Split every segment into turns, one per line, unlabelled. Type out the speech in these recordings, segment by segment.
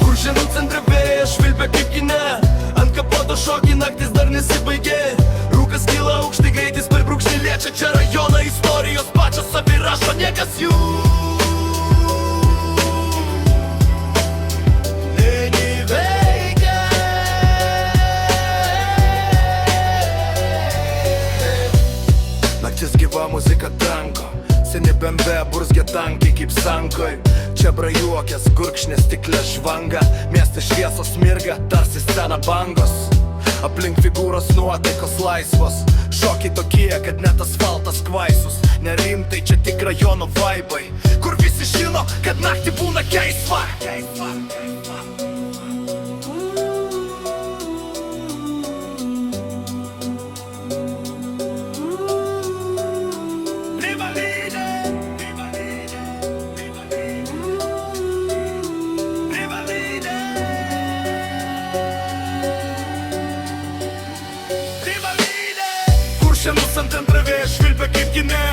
Kuršienų centre vėjas švilpia kaip kine, ant kapoto šoki, naktis dar nesibaigė. Rūkas kyla aukštai, greitis per brūkšnį liečia čia rajoną, istorijos pačios savi rašo, niekas jų neįveikia. Naktis gyva, muzika tanko, seni BMW burzgia tankiai kaip sankoj. Čia brajuokės, gurkšnės, stiklė žvanga, miestas šviesos mirga, tarsi scena bangos. Aplink figūros nuotaikos laisvos, šokiai tokie, kad net asfaltas kvaisus. Nerimtai čia tik rajono vaibai, kur visi žino, kad naktį būna keisva. Kuršienus ant vėjas švilpia kaip kine,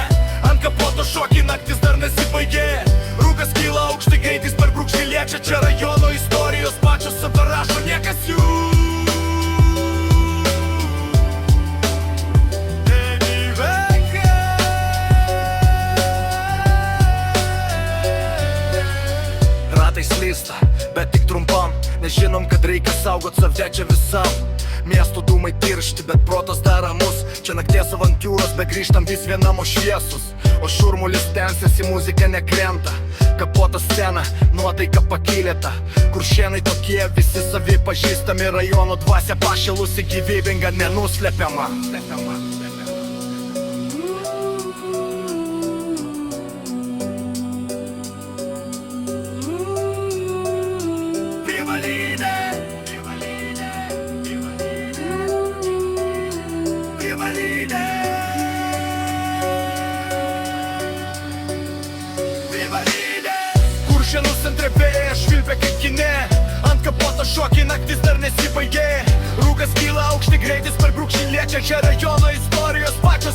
ant kapoto šoki, naktis dar nesibaigė. Rūkas kyla aukštai, greitis per brūkšnį liečia čia rajono, istorijos pačios save rašo, niekas jų neįveikia. Ratai slysta, bet tik trumpam, nežinom, kad reikia saugot save čia visam. Miesto dūmai tiršti, bet protas dar ramus. Čia nakties avantūros, bet grįžtam vis vienamo šviesus. O šurmulis tęsiasi, muzika nekrenta. Kapota scena, nuotaika pakylėta. Kuršienai tokie, visi savi pažįstami. Rajono dvasia pašilusi, gyvybinga, nenuslepiama. Kuršienų centre vėjas švilpia kaip kine, ant kapoto šoki, naktis dar nesibaigė. Rūkas kyla aukštai, greitis per brūkšnį liečia čia rajono, istorijos pačios